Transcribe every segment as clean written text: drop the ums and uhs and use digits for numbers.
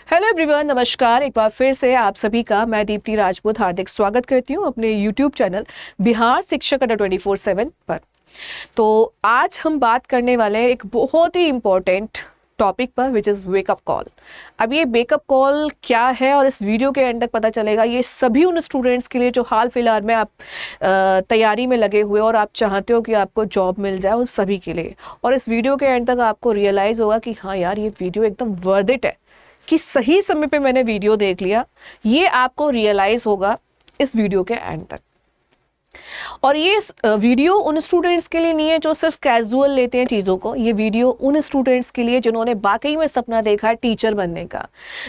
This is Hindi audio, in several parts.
हेलो एवरीवन, नमस्कार। एक बार फिर से आप सभी का मैं दीप्ति राजपूत हार्दिक स्वागत करती हूँ अपने यूट्यूब चैनल बिहार शिक्षक अड्डा 24/7 पर। तो आज हम बात करने वाले हैं एक बहुत ही इम्पोर्टेंट टॉपिक पर, विच इज़ वेकअप कॉल। अब ये वेकअप कॉल क्या है और इस वीडियो के एंड तक पता चलेगा। ये सभी उन स्टूडेंट्स के लिए जो हाल फिलहाल में आप तैयारी में लगे हुए और आप चाहते हो कि आपको जॉब मिल जाए, उन सभी के लिए। और इस वीडियो के एंड तक आपको रियलाइज़ होगा कि हाँ यार, ये वीडियो एकदम वर्थ इट है, कि सही समय पे मैंने वीडियो देख लिया। ये आपको रियलाइज होगा इस वीडियो के एंड तक। और ये वीडियो उन स्टूडेंट्स के लिए नहीं है जो सिर्फ कैजुअल लेते हैं चीज़ों को। ये वीडियो उन स्टूडेंट्स के लिए जिन्होंने वाकई में सपना देखा है टीचर बनने का,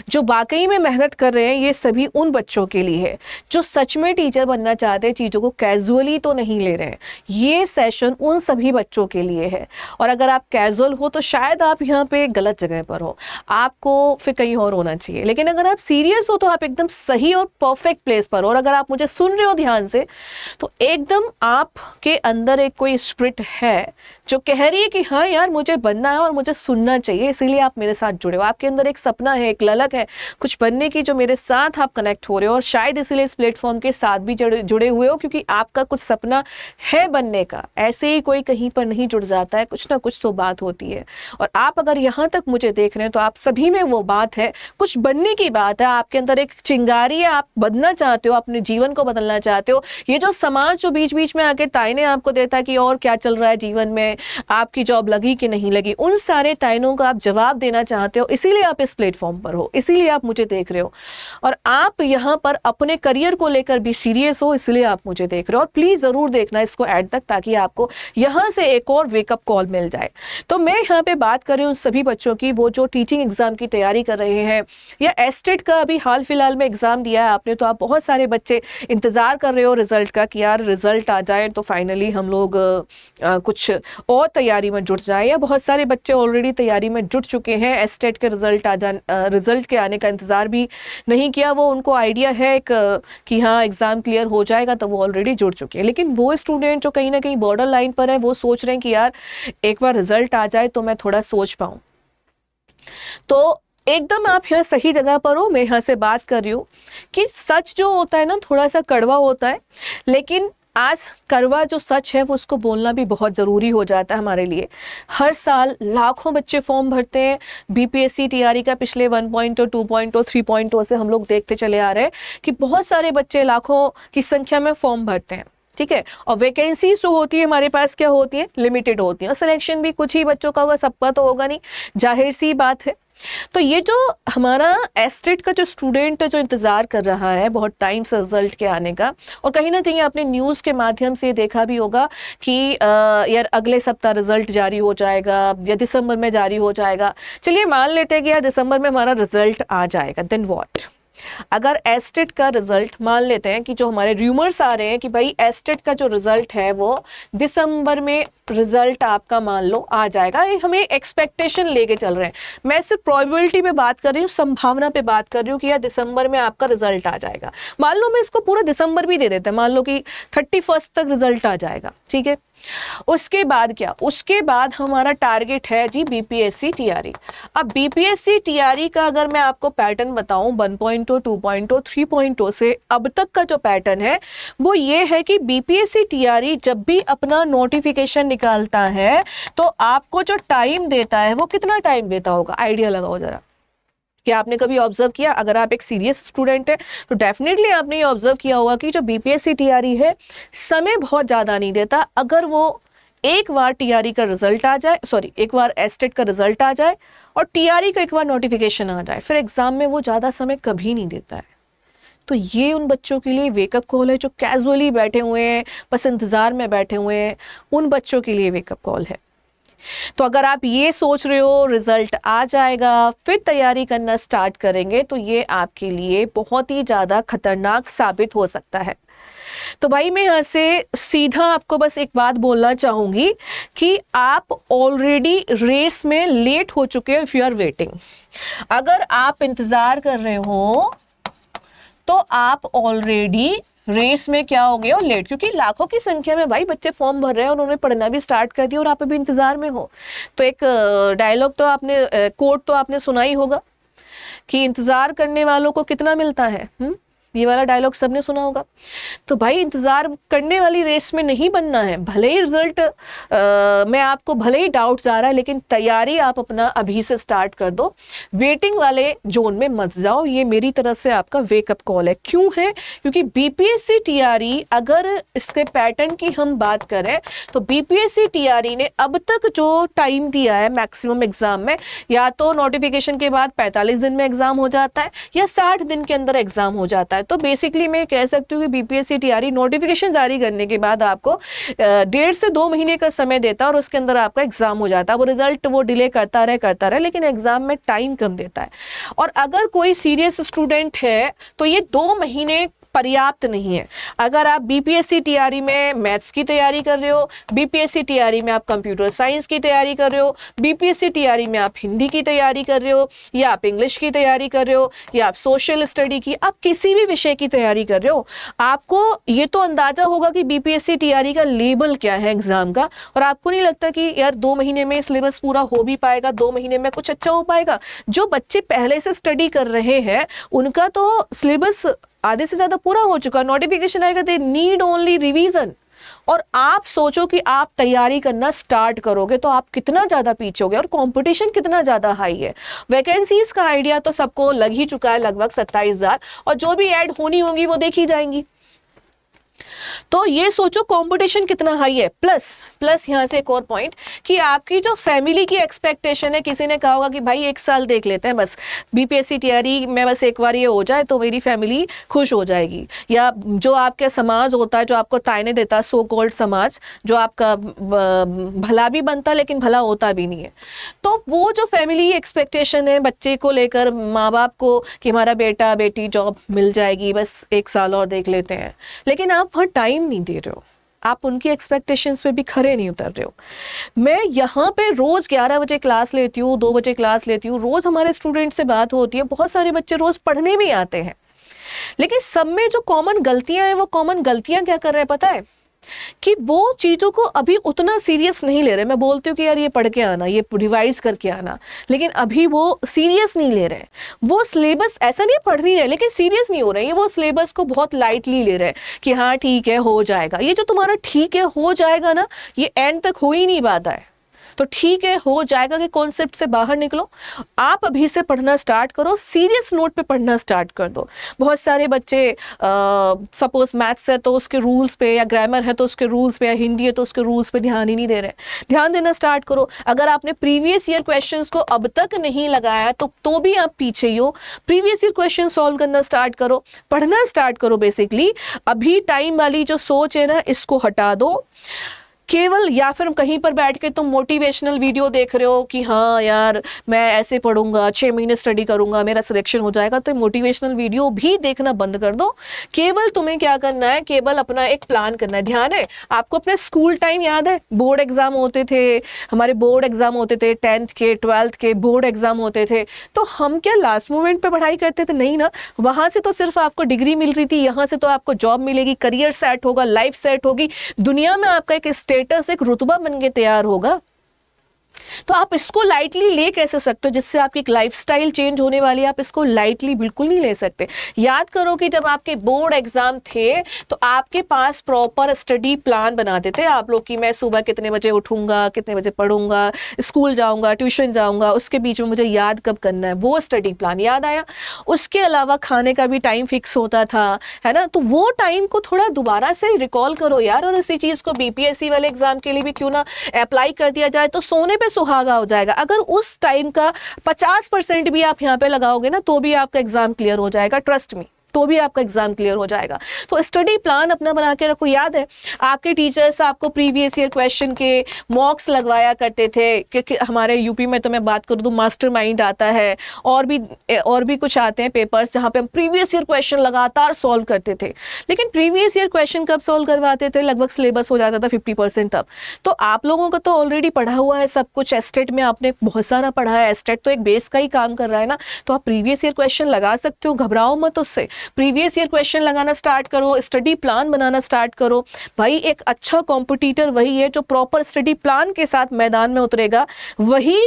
जो वाकई में मेहनत कर रहे हैं। ये सभी उन बच्चों के लिए है जो सच में टीचर बनना चाहते हैं, चीज़ों को कैजुअली तो नहीं ले रहे हैं। ये सेशन उन सभी बच्चों के लिए है। और अगर आप कैजुअल हो तो शायद आप यहाँ पे गलत जगह पर हो, आपको फिर कहीं और होना चाहिए। लेकिन अगर आप सीरियस हो तो आप एकदम सही और परफेक्ट प्लेस पर हो। और अगर आप मुझे सुन रहे हो ध्यान से, तो एकदम आपके अंदर एक कोई स्पिरिट है जो कह रही है कि हाँ यार, मुझे बनना है और मुझे सुनना चाहिए, इसीलिए आप मेरे साथ जुड़े हो। आपके अंदर एक सपना है, एक ललक है कुछ बनने की, जो मेरे साथ आप कनेक्ट हो रहे हो। और शायद इसीलिए इस प्लेटफॉर्म के साथ भी जुड़े हुए हो, क्योंकि आपका कुछ सपना है बनने का। ऐसे ही कोई कहीं पर नहीं जुड़ जाता है, कुछ ना कुछ तो बात होती है। और आप अगर यहाँ तक मुझे देख रहे हैं तो आप सभी में वो बात है, कुछ बनने की बात है। आपके अंदर एक चिंगारी है, आप बनना चाहते हो, अपने जीवन को बदलना चाहते हो। ये जो समाज जो बीच बीच में आके तायने आपको देता है कि और क्या चल रहा है जीवन में, आपकी जॉब लगी कि नहीं लगी, उन सारे तायनों का आप जवाब देना चाहते हो। इसीलिए आप इस प्लेटफॉर्म पर हो, इसीलिए आप मुझे देख रहे हो। और आप यहाँ पर अपने करियर को लेकर भी सीरियस हो, इसलिए आप मुझे देख रहे हो। और प्लीज जरूर देखना इसको एंड तक, ताकि आपको यहाँ से एक और वेकअप कॉल मिल जाए। तो मैं यहाँ पे बात कर रही हूँ सभी बच्चों की, वो जो टीचिंग एग्जाम की तैयारी कर रहे हैं, या एस्टेट का अभी हाल फिलहाल में एग्जाम दिया है आपने। तो आप बहुत सारे बच्चे इंतजार कर रहे हो रिजल्ट का, कि यार रिजल्ट आ जाए तो फाइनली हम लोग कुछ और तैयारी में जुट जाए। या बहुत सारे बच्चे ऑलरेडी तैयारी में जुट चुके हैं, एस्टेट के रिजल्ट के आने का इंतजार भी नहीं किया। वो उनको आइडिया है एक कि हाँ एग्जाम क्लियर हो जाएगा, तो वो ऑलरेडी जुड़ चुके हैं। लेकिन वो स्टूडेंट जो कहीं ना कहीं बॉर्डर लाइन पर है, वो सोच रहे हैं कि यार एक बार रिजल्ट आ जाए तो मैं थोड़ा सोच पाऊँ। तो एकदम आप यहाँ सही जगह पर हो। मैं यहाँ से बात कर रही हूँ कि सच जो होता है ना, थोड़ा सा कड़वा होता है, लेकिन आज कड़वा जो सच है वो उसको बोलना भी बहुत ज़रूरी हो जाता है हमारे लिए। हर साल लाखों बच्चे फॉर्म भरते हैं बीपीएससी टीआरई का। पिछले 1.0, 2.0, 3.0 से हम लोग देखते चले आ रहे हैं कि बहुत सारे बच्चे लाखों की संख्या में फॉर्म भरते हैं, ठीक है। और वैकेंसी जो होती है हमारे पास क्या होती है, लिमिटेड होती है। और सिलेक्शन भी कुछ ही बच्चों का होगा, सबका तो होगा नहीं, जाहिर सी बात है। तो ये जो हमारा एस्टेट का जो स्टूडेंट है, जो इंतज़ार कर रहा है बहुत टाइम से रिजल्ट के आने का, और कहीं ना कहीं आपने न्यूज़ के माध्यम से देखा भी होगा कि यार अगले सप्ताह रिजल्ट जारी हो जाएगा या दिसंबर में जारी हो जाएगा। चलिए मान लेते हैं कि यार दिसंबर में हमारा रिजल्ट आ जाएगा, देन व्हाट। अगर एस्टेट का रिजल्ट मान लेते हैं कि जो हमारे रूमर्स आ रहे हैं कि भाई एस्टेट का जो रिजल्ट है वो दिसंबर में रिजल्ट आपका मान लो आ जाएगा, ये हमें एक्सपेक्टेशन लेके चल रहे हैं। मैं सिर्फ प्रोबेबिलिटी पे बात कर रही हूँ, संभावना पे बात कर रही हूँ कि यार दिसंबर में आपका रिजल्ट आ जाएगा। मान लो मैं इसको पूरा दिसंबर भी दे देते हैं, मान लो कि 31 तक रिजल्ट आ जाएगा, ठीक है। उसके बाद क्या, उसके बाद हमारा टारगेट है जी बीपीएससी टीआरई। अब बीपीएससी टीआरई का अगर मैं आपको पैटर्न बताऊं 1.0, 2.0, 3.0 से अब तक का जो पैटर्न है वो ये है कि बीपीएससी टीआरई जब भी अपना नोटिफिकेशन निकालता है तो आपको जो टाइम देता है वो कितना टाइम देता होगा, आइडिया लगाओ जरा। क्या आपने कभी ऑब्जर्व किया? अगर आप एक सीरियस स्टूडेंट है तो डेफिनेटली आपने ये ऑब्जर्व किया होगा कि जो बीपीएससी टीआरई है समय बहुत ज़्यादा नहीं देता। अगर वो एक बार टीआरई का रिजल्ट आ जाए, सॉरी एक बार एस्टेट का रिजल्ट आ जाए और टीआरई का एक बार नोटिफिकेशन आ जाए, फिर एग्जाम में वो ज़्यादा समय कभी नहीं देता है। तो ये उन बच्चों के लिए वेकअप कॉल है जो कैजुअली बैठे हुए हैं, बस इंतज़ार में बैठे हुए हैं, उन बच्चों के लिए वेकअप कॉल है। तो अगर आप ये सोच रहे हो रिजल्ट आ जाएगा फिर तैयारी करना स्टार्ट करेंगे, तो ये आपके लिए बहुत ही ज़्यादा खतरनाक साबित हो सकता है। तो भाई मैं यहाँ से सीधा आपको बस एक बात बोलना चाहूँगी कि आप ऑलरेडी रेस में लेट हो चुके हो। इफ़ यू आर वेटिंग, अगर आप इंतज़ार कर रहे हो तो आप ऑलरेडी रेस में क्या हो गए हो, लेट। क्योंकि लाखों की संख्या में भाई बच्चे फॉर्म भर रहे हैं और उन्होंने पढ़ना भी स्टार्ट कर दिया और आप अभी इंतजार में हो। तो एक डायलॉग तो आपने, कोट तो आपने सुना ही होगा कि इंतजार करने वालों को कितना मिलता है। ये वाला डायलॉग सबने सुना होगा। तो भाई इंतजार करने वाली रेस में नहीं बनना है। भले ही रिजल्ट में आपको भले ही डाउट्स आ रहा है, लेकिन तैयारी आप अपना अभी से स्टार्ट कर दो। वेटिंग वाले जोन में मत जाओ। ये मेरी तरफ से आपका वेकअप कॉल है। क्यों है? क्योंकि बीपीएससी टीआरई, अगर इसके पैटर्न की हम बात करें तो बीपीएससी टीआरई ने अब तक जो टाइम दिया है मैक्सिमम एग्जाम में, या तो नोटिफिकेशन के बाद 45 दिन में एग्जाम हो जाता है या 60 दिन के अंदर एग्जाम हो जाता है। तो बेसिकली मैं कह सकती हूँ कि बीपीएससी टीआरई नोटिफिकेशन जारी करने के बाद आपको 1.5 से 2 महीने का समय देता है और उसके अंदर आपका एग्जाम हो जाता है। वो रिजल्ट वो डिले करता रहे, लेकिन एग्जाम में टाइम कम देता है। और अगर कोई सीरियस स्टूडेंट है तो ये 2 महीने पर्याप्त नहीं है। अगर आप बीपीएससी टीआरई में मैथ्स की तैयारी कर रहे हो, बीपीएससी टीआरई में आप कंप्यूटर साइंस की तैयारी कर रहे हो, बीपीएससी टीआरई में आप हिंदी की तैयारी कर रहे हो, या आप इंग्लिश की तैयारी कर रहे हो, या आप सोशल स्टडी की, आप किसी भी विषय की तैयारी कर रहे हो, आपको ये तो अंदाजा होगा कि बीपीएससी टीआरई का लेवल क्या है एग्जाम का। और आपको नहीं लगता कि यार 2 महीने में सिलेबस पूरा हो भी पाएगा, 2 महीने में कुछ अच्छा हो पाएगा? जो बच्चे पहले से स्टडी कर रहे हैं उनका तो सिलेबस आधे से ज्यादा पूरा हो चुका। नोटिफिकेशन आएगा, दे नीड ओनली रिवीजन। और आप सोचो कि आप तैयारी करना स्टार्ट करोगे तो आप कितना ज्यादा पीछे होगे और कंपटीशन कितना ज्यादा हाई है। वैकेंसीज का आइडिया तो सबको लग ही चुका है, लगभग 27,000, और जो भी ऐड होनी होंगी वो देखी जाएंगी। तो ये सोचो कंपटीशन कितना हाई है। प्लस यहाँ से एक और पॉइंट कि आपकी जो फैमिली की एक्सपेक्टेशन है, किसी ने कहा होगा कि भाई 1 साल देख लेते हैं बस, बीपीएससी टीआरई में बस एक बार ये हो जाए तो मेरी फैमिली खुश हो जाएगी। या जो आपके समाज होता है, जो आपको तायने देता है, सो कॉल्ड समाज, जो आपका भला भी बनता लेकिन भला होता भी नहीं है। तो वो जो फैमिली एक्सपेक्टेशन है बच्चे को लेकर, माँ बाप को, कि हमारा बेटा बेटी जॉब मिल जाएगी, बस 1 साल और देख लेते हैं, लेकिन आप वहाँ टाइम नहीं दे रहे हो, आप उनकी एक्सपेक्टेशंस पे भी खरे नहीं उतर रहे हो। मैं यहाँ पे रोज 11 बजे क्लास लेती हूँ, 2 बजे क्लास लेती हूँ, रोज हमारे स्टूडेंट से बात होती है। बहुत सारे बच्चे रोज पढ़ने भी आते हैं, लेकिन सब में जो कॉमन गलतियां हैं, वो कॉमन गलतियां क्या कर रहे हैं पता है? कि वो चीज़ों को अभी उतना सीरियस नहीं ले रहे। मैं बोलती हूँ कि यार ये पढ़ के आना, ये रिवाइज करके आना, लेकिन अभी वो सीरियस नहीं ले रहे। वो सिलेबस ऐसा नहीं पढ़ नहीं रहे लेकिन सीरियस नहीं हो रहे हैं, वो सिलेबस को बहुत लाइटली ले रहे हैं कि हाँ ठीक है हो जाएगा। ये जो तुम्हारा ठीक है हो जाएगा ना, ये एंड तक हो ही नहीं पाता है। तो ठीक है हो जाएगा के कॉन्सेप्ट से बाहर निकलो, आप अभी से पढ़ना स्टार्ट करो, सीरियस नोट पे पढ़ना स्टार्ट कर दो। बहुत सारे बच्चे सपोज मैथ्स है तो उसके रूल्स पे, या ग्रामर है तो उसके रूल्स पे, या हिंदी है तो उसके रूल्स पे ध्यान ही नहीं दे रहे। ध्यान देना स्टार्ट करो। अगर आपने प्रीवियस ईयर क्वेश्चंस को अब तक नहीं लगाया तो भी आप पीछे ही हो। प्रीवियस ईयर क्वेश्चन सॉल्व करना स्टार्ट करो, पढ़ना स्टार्ट करो। बेसिकली अभी टाइम वाली जो सोच है ना, इसको हटा दो। केवल या फिर कहीं पर बैठ के तुम मोटिवेशनल वीडियो देख रहे हो कि हाँ यार मैं ऐसे पढ़ूंगा, 6 महीने स्टडी करूंगा, मेरा सिलेक्शन हो जाएगा, तो मोटिवेशनल वीडियो भी देखना बंद कर दो। केवल तुम्हें क्या करना है, केवल अपना एक प्लान करना है। ध्यान है आपको अपने स्कूल टाइम याद है? बोर्ड एग्जाम होते थे, हमारे बोर्ड एग्जाम होते थे, 10th के 12th के बोर्ड एग्जाम होते थे, तो हम क्या लास्ट मोमेंट पे पढ़ाई करते थे? नहीं ना। वहां से तो सिर्फ आपको डिग्री मिल रही थी, यहाँ से तो आपको जॉब मिलेगी, करियर सेट होगा, लाइफ सेट होगी, दुनिया में आपका एक स्टेटस, एक रुतबा बन के तैयार होगा। तो आप इसको लाइटली ले कैसे सकते हो, जिससे आपकी लाइफस्टाइल चेंज होने वाली है? आप इसको लाइटली बिल्कुल नहीं ले सकते। याद करो कि जब आपके बोर्ड एग्जाम थे तो आपके पास प्रॉपर स्टडी प्लान बनाते थे आप लोग कि मैं सुबह कितने बजे उठूंगा, कितने बजे पढ़ूंगा, स्कूल जाऊंगा, ट्यूशन जाऊंगा, उसके बीच में मुझे याद कब करना है, वो स्टडी प्लान याद आया। उसके अलावा खाने का भी टाइम फिक्स होता था, है ना? तो वो टाइम को थोड़ा दोबारा से रिकॉल करो यार, और इसी चीज को बीपीएससी वाले एग्जाम के लिए भी क्यों ना अप्लाई कर दिया जाए, तो सोने पे सुहागा हो जाएगा। अगर उस टाइम का 50% भी आप यहाँ पे लगाओगे ना, तो भी आपका एग्जाम क्लियर हो जाएगा, ट्रस्ट मी, तो भी आपका एग्जाम क्लियर हो जाएगा। तो स्टडी प्लान अपना बना के रखो। याद है आपके टीचर्स आपको प्रीवियस ईयर क्वेश्चन के मॉक्स लगवाया करते थे, क्योंकि हमारे यूपी में तो मैं बात करूँ तो मास्टरमाइंड आता है, और भी कुछ आते हैं पेपर्स जहाँ पे हम प्रीवियस ईयर क्वेश्चन लगातार सॉल्व करते थे। लेकिन प्रीवियस ईयर क्वेश्चन कब सॉल्व करवाते थे? लगभग सिलेबस हो जाता था 50% तब। तो आप लोगों का तो ऑलरेडी पढ़ा हुआ है सब कुछ, एस्टेट में आपने बहुत सारा पढ़ा है, एस्टेट तो एक बेस का ही काम कर रहा है ना, तो आप प्रीवियस ईयर क्वेश्चन लगा सकते हो, घबराओ मत उससे। प्रीवियस ईयर क्वेश्चन लगाना स्टार्ट करो, स्टडी प्लान बनाना स्टार्ट करो। भाई एक अच्छा कॉम्पिटिटर वही है जो प्रॉपर स्टडी प्लान के साथ मैदान में उतरेगा, वही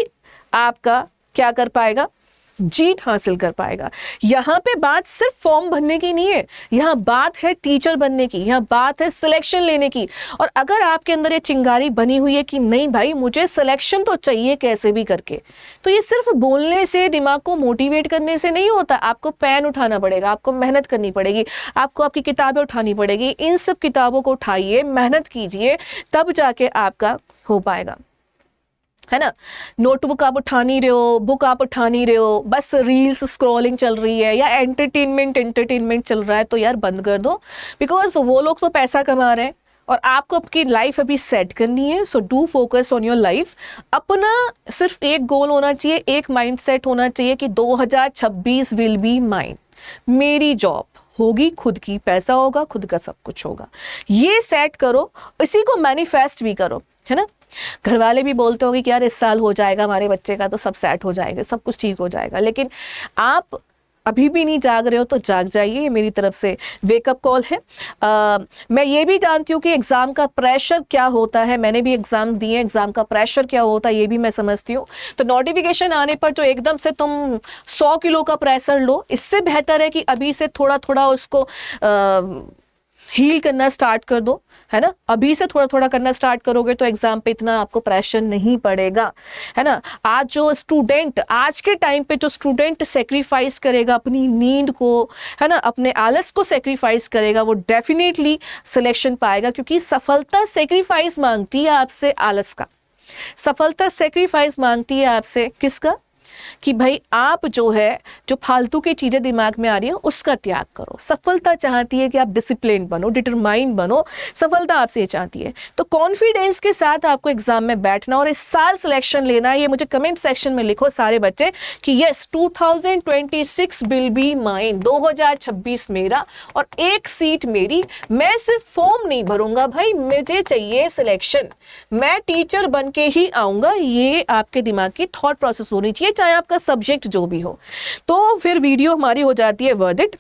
आपका क्या कर पाएगा, जीत हासिल कर पाएगा। यहाँ पे बात सिर्फ फॉर्म भरने की नहीं है, यहाँ बात है टीचर बनने की, यहाँ बात है सिलेक्शन लेने की। और अगर आपके अंदर ये चिंगारी बनी हुई है कि नहीं भाई मुझे सिलेक्शन तो चाहिए कैसे भी करके, तो ये सिर्फ बोलने से, दिमाग को मोटिवेट करने से नहीं होता। आपको पेन उठाना पड़ेगा, आपको मेहनत करनी पड़ेगी, आपको आपकी किताबें उठानी पड़ेगी। इन सब किताबों को उठाइए, मेहनत कीजिए, तब जाके आपका हो पाएगा, है ना। नोटबुक आप उठा नहीं रहे हो, बुक आप उठा नहीं रहे हो, बस रील्स स्क्रॉलिंग चल रही है या एंटरटेनमेंट चल रहा है, तो यार बंद कर दो। बिकॉज वो लोग तो पैसा कमा रहे हैं और आपको आपकी लाइफ अभी सेट करनी है। So do focus on your life. अपना सिर्फ एक गोल होना चाहिए, एक माइंड सेट होना चाहिए कि 2026 विल बी माइन। मेरी जॉब होगी खुद की, पैसा होगा खुद का, सब कुछ होगा। ये सेट करो, इसी को मैनिफेस्ट भी करो, है ना। घर वाले भी बोलते होंगे कि यार इस साल हो जाएगा हमारे बच्चे का, तो सब सेट हो जाएगा, सब कुछ ठीक हो जाएगा। लेकिन आप अभी भी नहीं जाग रहे हो तो जाग जाइए, ये मेरी तरफ से वेकअप कॉल है। मैं ये भी जानती हूँ कि एग्ज़ाम का प्रेशर क्या होता है, मैंने भी एग्ज़ाम दिए, एग्ज़ाम का प्रेशर क्या होता है ये भी मैं समझती हूँ। तो नोटिफिकेशन आने पर जो एकदम से तुम 100 किलो का प्रेशर लो, इससे बेहतर है कि अभी से थोड़ा थोड़ा उसको हील करना स्टार्ट कर दो, है ना। अभी से थोड़ा थोड़ा करना स्टार्ट करोगे तो एग्जाम पे इतना आपको प्रेशर नहीं पड़ेगा, है ना। आज जो स्टूडेंट, आज के टाइम पे जो स्टूडेंट सेक्रीफाइस करेगा अपनी नींद को, है ना, अपने आलस को सेक्रीफाइस करेगा, वो डेफिनेटली सिलेक्शन पाएगा। क्योंकि सफलता सेक्रीफाइस मांगती है आपसे, आलस का। सफलता सेक्रीफाइस मांगती है आपसे किसका, कि भाई आप जो है, जो फालतू की चीज़ें दिमाग में आ रही है उसका त्याग करो। सफलता चाहती है कि आप डिसिप्लिन बनो, डिटरमाइन बनो, सफलता आपसे ये चाहती है। तो कॉन्फिडेंस के साथ आपको एग्जाम में बैठना और इस साल सिलेक्शन लेना है। ये मुझे कमेंट सेक्शन में लिखो सारे बच्चे कि यस 2026 विल बी माइन, 2026 मेरा और एक सीट मेरी। मैं सिर्फ फॉर्म नहीं भरूंगा भाई, मुझे चाहिए सिलेक्शन, मैं टीचर बन के ही आऊंगा। ये आपके दिमाग की थॉट प्रोसेस होनी चाहिए, चाहे आपका सब्जेक्ट जो भी हो। तो फिर वीडियो हमारी हो जाती है वर्थ इट।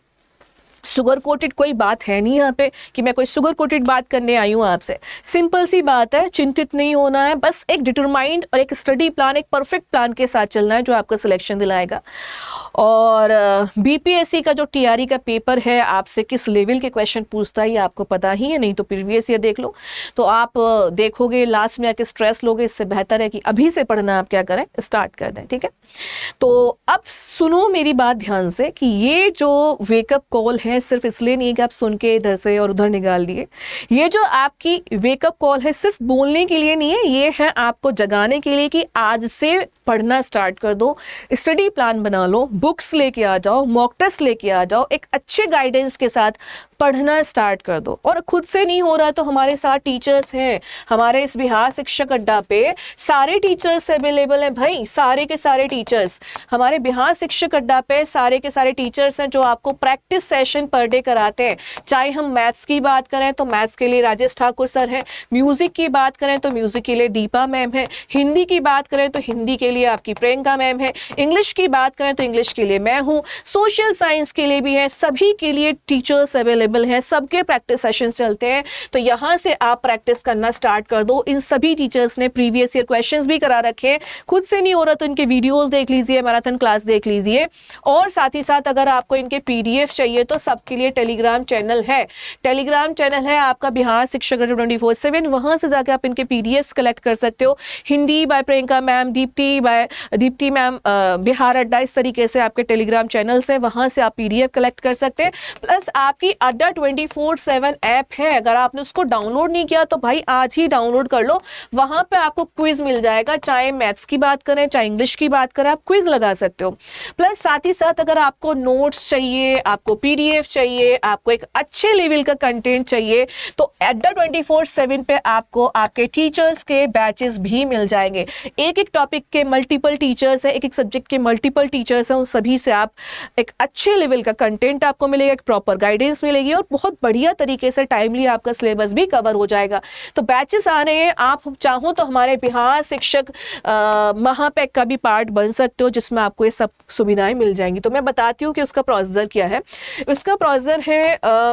सुगर कोटेड कोई बात है नहीं यहाँ पे कि मैं कोई सुगर कोटेड बात करने आई हूँ आपसे। सिंपल सी बात है, चिंतित नहीं होना है, बस एक डिटरमाइंड और एक स्टडी प्लान, एक परफेक्ट प्लान के साथ चलना है जो आपका सिलेक्शन दिलाएगा। और बीपीएससी का जो टीआरई का पेपर है, आपसे किस लेवल के क्वेश्चन पूछता है ये आपको पता ही है, नहीं तो प्रीवियस ईयर देख लो। तो आप देखोगे लास्ट में आके स्ट्रेस लोगे, इससे बेहतर है कि अभी से पढ़ना आप क्या करें, स्टार्ट कर दें, ठीक है। तो अब सुनो मेरी बात ध्यान से कि ये जो वेकअप कॉल है सिर्फ इसलिए नहीं है कि आप सुन के इधर से और उधर निकाल दिए। ये जो आपकी वेकअप कॉल है सिर्फ बोलने के लिए नहीं है, ये है आपको जगाने के लिए कि आज से पढ़ना स्टार्ट कर दो, स्टडी प्लान बना लो, बुक्स लेके आ जाओ, मॉक टेस्ट लेके आ जाओ, एक अच्छे गाइडेंस के साथ पढ़ना स्टार्ट कर दो। और खुद से नहीं हो रहा तो हमारे साथ टीचर्स हैं, हमारे इस बिहार शिक्षक अड्डा पे सारे टीचर्स अवेलेबल हैं भाई, सारे के सारे टीचर्स हमारे बिहार शिक्षक अड्डा पे सारे के सारे टीचर्स हैं जो आपको प्रैक्टिस सेशन पर डे कराते हैं। चाहे हम मैथ्स की बात करें तो मैथ्स के लिए राजेश ठाकुर सर हैं, म्यूजिक की बात करें तो म्यूजिक के लिए दीपा मैम है, हिंदी की बात करें तो हिंदी के लिए आपकी प्रियंका मैम है, इंग्लिश की बात करें तो इंग्लिश के लिए मैं हूँ, सोशल साइंस के लिए भी है, सभी के लिए टीचर्स अवेलेबल हैं, सबके प्रैक्टिस सेशंस चलते हैं। तो यहाँ से आप प्रैक्टिस करना स्टार्ट कर दो। इन सभी टीचर्स ने प्रीवियस ईयर क्वेश्चंस भी करा रखे हैं, खुद से नहीं हो रहा तो इनके वीडियोस देख लीजिए, मैराथन क्लास देख लीजिए। और साथ ही साथ अगर आपको इनके पीडीएफ चाहिए तो सबके लिए टेलीग्राम चैनल है, टेलीग्राम चैनल है आपका बिहार शिक्षक 24/7, वहां से जाकर आप इनके पीडीएफ कलेक्ट कर सकते हो। Hindi by Priyanka ma'am, Deepti ma'am, Bihar Adda, इस तरीके से आपके टेलीग्राम चैनल्स हैं, वहां से आप पीडीएफ कलेक्ट कर सकते हैं। प्लस आपकी अड्डा 24/7 ऐप है, अगर आपने उसको डाउनलोड नहीं किया तो भाई आज ही डाउनलोड कर लो। वहां पे आपको क्विज मिल जाएगा, चाहे मैथ्स की बात करें चाहे इंग्लिश की बात करें, आप क्विज लगा सकते हो। प्लस साथ ही साथ अगर आपको नोट्स चाहिए, आपको पीडीएफ चाहिए, आपको एक अच्छे लेवल का कंटेंट चाहिए तो अड्डा 24/7 पे आपको आपके टीचर्स के बैचेस भी मिल जाएंगे। एक एक टॉपिक के मल्टीपल टीचर्स है, एक एक सब्जेक्ट के मल्टीपल टीचर्स हैं, उन सभी से आप एक अच्छे लेवल का कंटेंट आपको मिलेगा, एक प्रॉपर गाइडेंस मिलेगी और बहुत बढ़िया तरीके से टाइमली आपका सिलेबस भी कवर हो जाएगा। तो बैचेस आ रहे हैं, आप चाहो तो हमारे बिहार शिक्षक महापैक का भी पार्ट बन सकते हो, जिसमें आपको ये सब सुविधाएं मिल जाएंगी। तो मैं बताती हूँ कि उसका प्रोसीजर क्या है। उसका प्रोसीजर है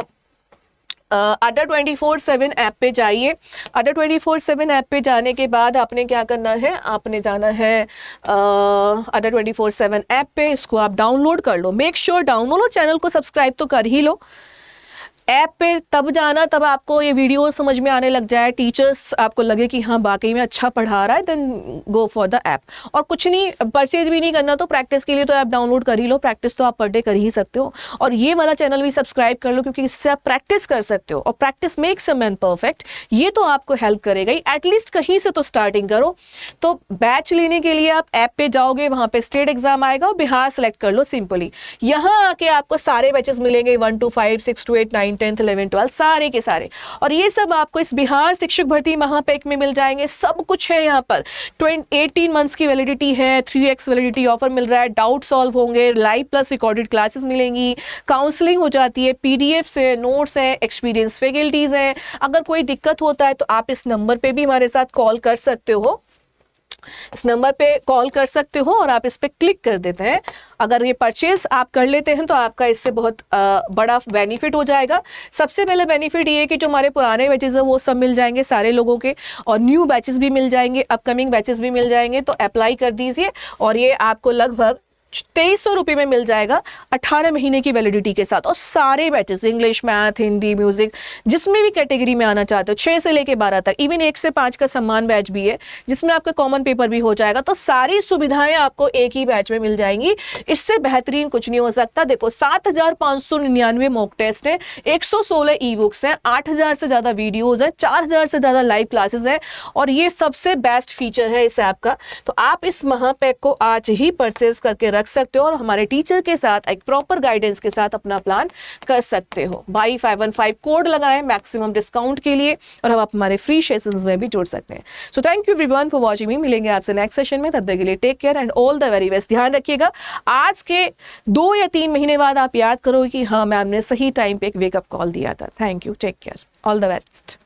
अडर 24/7 ऐप पे जाइए। अडर 24/7 ऐप पे जाने के बाद आपने क्या करना है, आपने जाना है अडर 24/7 ऐप पे, इसको आप डाउनलोड कर लो। मेक श्योर डाउनलोड और चैनल को सब्सक्राइब तो कर ही लो। ऐप पे तब जाना तब आपको ये वीडियो समझ में आने लग जाए, टीचर्स आपको लगे कि हाँ वाकई में अच्छा पढ़ा रहा है, then go for the app. और कुछ नहीं, परचेज भी नहीं करना, तो प्रैक्टिस के लिए तो ऐप डाउनलोड कर ही लो, प्रैक्टिस तो आप पर डे कर ही सकते हो। और ये वाला चैनल भी सब्सक्राइब कर लो, क्योंकि इससे आप प्रैक्टिस कर सकते हो, और practice makes a man perfect. ये तो आपको हेल्प करेगा ही, एटलीस्ट कहीं से तो स्टार्टिंग करो। तो बैच लेने के लिए आप ऐप पे जाओगे, वहाँ पे स्टेट एग्जाम आएगा और बिहार सेलेक्ट कर लो सिंपली। यहाँ आके आपको सारे बैचेस मिलेंगे, 1 to 5, 6 to 8, 9, 10, 11, 12, सारे के सारे। और ये सब आपको इस बिहार शिक्षक भर्ती महापैक में मिल जाएंगे। सब कुछ है यहाँ पर। 18 मंथ्स की वैलिडिटी है, 3x वैलिडिटी ऑफर मिल रहा है, डाउट सॉल्व होंगे, लाइव प्लस रिकॉर्डेड क्लासेस मिलेंगी, काउंसलिंग हो जाती है, पीडीएफ्स है, नोट्स है, एक्सपीरियंस फैकल्टीज हैं। अगर कोई दिक्कत होता है तो आप इस नंबर पे भी हमारे साथ कॉल कर सकते हो, इस नंबर पे कॉल कर सकते हो और आप इस पे क्लिक कर देते हैं। अगर ये परचेज आप कर लेते हैं तो आपका इससे बहुत बड़ा बेनिफिट हो जाएगा। सबसे पहले बेनिफिट ये है कि जो हमारे पुराने बैचेस है वो सब मिल जाएंगे सारे लोगों के, और न्यू बैचेस भी मिल जाएंगे, अपकमिंग बैचेस भी मिल जाएंगे। तो अप्लाई कर दीजिए, और ये आपको लगभग 2300 रुपये में मिल जाएगा 18 महीने की वैलिडिटी के साथ। और सारे batches, English, math, Hindi, music, जिसमें भी कैटेगरी में आना चाहते हो, 6 से लेके 12 तक, इवन 1 से 5 का सम्मान बैच भी है जिसमें आपका कॉमन पेपर भी हो जाएगा। तो सारी सुविधाएं आपको एक ही बैच में मिल जाएंगी। इससे बेहतरीन कुछ नहीं हो सकता। देखो 7599 मॉक टेस्ट है, 116 ई बुक्स हैं, 8000 से ज्यादा वीडियोज है, 4000 से ज्यादा लाइव क्लासेस है, और ये सबसे बेस्ट फीचर है इस ऐप का। तो आप इस महापैक को आज ही परचेज करके रख सकते हो और हमारे टीचर के साथ एक प्रॉपर गाइडेंस के साथ अपना प्लान कर सकते हो। बाई 515 कोड लगाएं मैक्सिमम डिस्काउंट के लिए, और अब आप हमारे फ्री सेशंस में भी जुड़ सकते हैं। So thank you everyone for watching me. मिलेंगे आपसे नेक्स्ट सेशन में, तब तक के लिए take care and all the very best. ध्यान रखिएगा, आज के 2 या 3 महीने बाद आप याद करोगे कि हाँ मैम ने सही टाइम पे एक वेकअप कॉल दिया था। Thank you, take care, all the best.